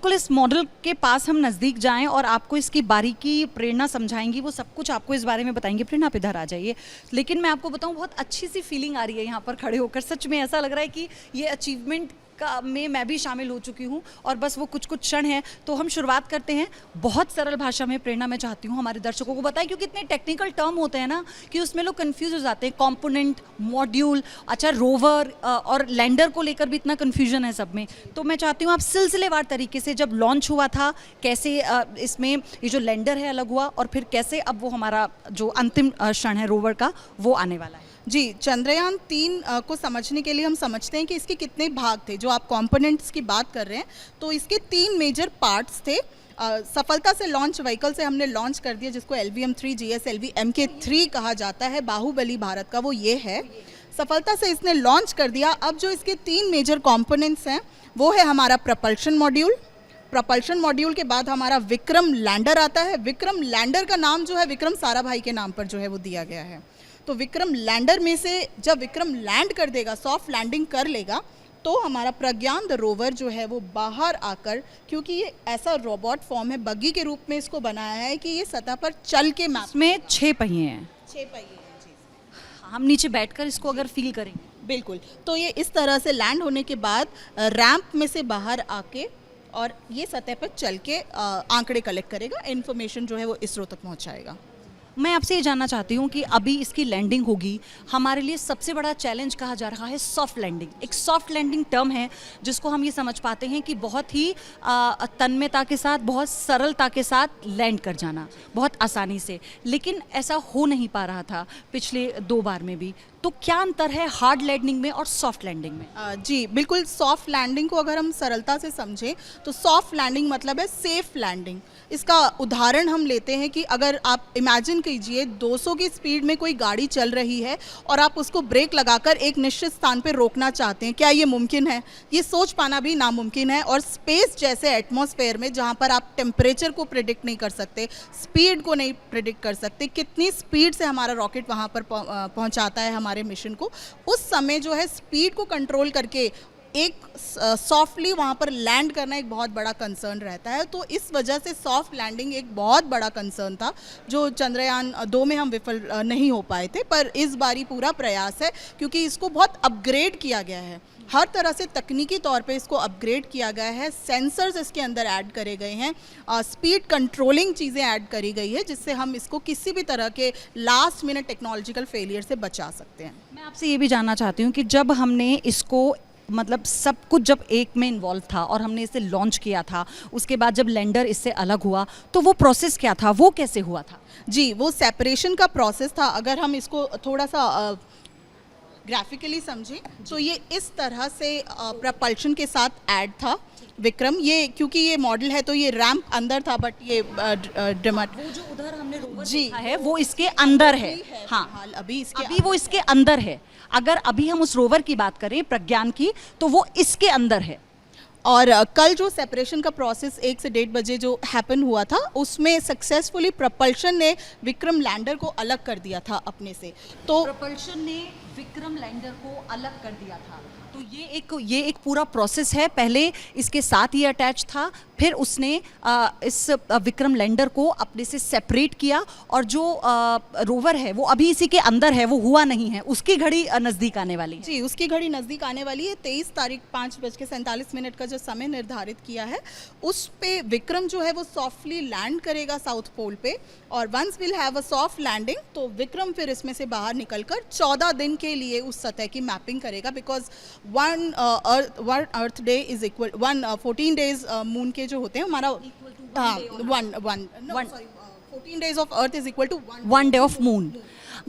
बिल्कुल इस मॉडल के पास हम नज़दीक जाएं और आपको इसकी बारीकी प्रेरणा समझाएंगी, वो सब कुछ आपको इस बारे में बताएंगे। प्रेरणा आप इधर आ जाइए। लेकिन मैं आपको बताऊं, बहुत अच्छी सी फीलिंग आ रही है यहाँ पर खड़े होकर। सच में ऐसा लग रहा है कि ये अचीवमेंट का में मैं भी शामिल हो चुकी हूँ और बस वो कुछ कुछ क्षण हैं। तो हम शुरुआत करते हैं बहुत सरल भाषा में। प्रेरणा, मैं चाहती हूँ हमारे दर्शकों को बताएं, क्योंकि इतने टेक्निकल टर्म होते हैं ना कि उसमें लोग कंफ्यूज हो जाते हैं। कंपोनेंट, मॉड्यूल, अच्छा रोवर और लैंडर को लेकर भी इतना कन्फ्यूजन है सब में। तो मैं चाहती हूँ आप सिलसिलेवार तरीके से, जब लॉन्च हुआ था कैसे इसमें ये जो लैंडर है अलग हुआ, और फिर कैसे अब वो हमारा जो अंतिम क्षण है रोवर का वो आने वाला है। जी, चंद्रयान 3 को समझने के लिए हम समझते हैं कि इसके कितने भाग थे। जो आप कंपोनेंट्स की बात कर रहे हैं, तो इसके 3 मेजर पार्ट्स थे। सफलता से लॉन्च व्हीकल से हमने लॉन्च कर दिया, जिसको LVM-3 GSLV MK3 कहा जाता है, बाहुबली भारत का वो ये है। सफलता से इसने लॉन्च कर दिया। अब जो इसके 3 मेजर कंपोनेंट्स हैं वो है हमारा प्रपल्शन मॉड्यूल। प्रपल्शन मॉड्यूल के बाद हमारा विक्रम लैंडर आता है। विक्रम लैंडर का नाम जो है विक्रम साराभाई के नाम पर जो है वो दिया गया है। तो विक्रम लैंडर में से जब विक्रम लैंड कर देगा, सॉफ्ट लैंडिंग कर लेगा, तो हमारा प्रज्ञान द रोवर जो है वो बाहर आकर, क्योंकि ये ऐसा रोबोट फॉर्म है, बग्गी के रूप में इसको बनाया है कि ये सतह पर चल के मैप में 6 पहिए हैं। 6 पहिए हैं जी। हम नीचे बैठकर इसको अगर फील करेंगे, बिल्कुल, तो ये इस तरह से लैंड होने के बाद रैंप में से बाहर आके और ये सतह पर चल के आंकड़े कलेक्ट करेगा, इन्फॉर्मेशन जो है वो इसरो तक पहुँचाएगा। मैं आपसे ये जानना चाहती हूँ कि अभी इसकी लैंडिंग होगी, हमारे लिए सबसे बड़ा चैलेंज कहा जा रहा है सॉफ्ट लैंडिंग। एक सॉफ्ट लैंडिंग टर्म है जिसको हम ये समझ पाते हैं कि बहुत ही तन्मयता के साथ, बहुत सरलता के साथ लैंड कर जाना, बहुत आसानी से। लेकिन ऐसा हो नहीं पा रहा था पिछले 2 बार में भी। तो क्या अंतर है हार्ड लैंडिंग में और सॉफ्ट लैंडिंग में? जी बिल्कुल, सॉफ्ट लैंडिंग को अगर हम सरलता से समझें तो सॉफ्ट लैंडिंग मतलब है सेफ लैंडिंग। इसका उदाहरण हम लेते हैं कि अगर आप इमेजिन कीजिए 200 की स्पीड में कोई गाड़ी चल रही है और आप उसको ब्रेक लगाकर एक निश्चित स्थान पर रोकना चाहते हैं, क्या ये मुमकिन है? ये सोच पाना भी नामुमकिन है। और स्पेस जैसे एटमॉस्फेयर में, जहाँ पर आप टेम्परेचर को प्रिडिक्ट नहीं कर सकते, स्पीड को नहीं प्रिडिक्ट कर सकते, कितनी स्पीड से हमारा रॉकेट वहाँ पर पहुँचाता है हमारे मिशन को, उस समय जो है स्पीड को कंट्रोल करके एक सॉफ्टली वहाँ पर लैंड करना एक बहुत बड़ा कंसर्न रहता है। तो इस वजह से सॉफ्ट लैंडिंग एक बहुत बड़ा कंसर्न था जो चंद्रयान 2 में हम विफल नहीं हो पाए थे। पर इस बारी पूरा प्रयास है, क्योंकि इसको बहुत अपग्रेड किया गया है, हर तरह से तकनीकी तौर पे इसको अपग्रेड किया गया है। सेंसर्स इसके अंदर ऐड करे गए हैं, स्पीड कंट्रोलिंग चीज़ें ऐड करी गई है, जिससे हम इसको किसी भी तरह के लास्ट मिनट टेक्नोलॉजिकल फेलियर से बचा सकते हैं। मैं आपसे ये भी जानना चाहती हूँ कि जब हमने इसको, मतलब सब कुछ जब एक में इन्वॉल्व था और हमने इसे लॉन्च किया था, उसके बाद जब लैंडर इससे अलग हुआ, तो वो प्रोसेस क्या था, वो कैसे हुआ था? जी, वो सेपरेशन का प्रोसेस था। अगर हम इसको थोड़ा सा ग्राफिकली समझें तो ये इस तरह से प्रपल्शन के साथ ऐड था विक्रम। ये क्योंकि ये मॉडल है तो ये रैंप अंदर था, बट ये डिमट वो जो उधर हमने रोवर जी देखा है वो इसके अंदर है। हाँ, अभी वो इसके अंदर है। अगर अभी हम उस रोवर की बात करें प्रज्ञान की, तो वो इसके अंदर है। और कल जो सेपरेशन का प्रोसेस 1 से 1.5 बजे जो हैपन हुआ था, उसमें सक्सेसफुली प्रपल्शन ने विक्रम लैंडर को अलग कर दिया था अपने से। तो प्रपल्शन ने विक्रम लैंडर को अलग कर दिया था। तो ये एक पूरा प्रोसेस है। पहले इसके साथ ही अटैच था, फिर उसने इस विक्रम लैंडर को अपने से सेपरेट किया, और जो रोवर है वो अभी इसी के अंदर है, वो हुआ नहीं है। उसकी घड़ी नज़दीक आने वाली है। जी, उसकी घड़ी नज़दीक आने वाली है। 23 तारीख 5:47 का जो समय निर्धारित किया है, उस पे विक्रम जो है वो सॉफ्टली लैंड करेगा साउथ पोल पे। और once will have a soft landing, तो विक्रम फिर इसमें से बाहर निकलकर 14 दिन के लिए उस सतह की मैपिंग करेगा। Because 1 day is equal 14 days moon के जो होते हैं हमारा, हाँ, 14 days of earth is equal to 1 day of moon.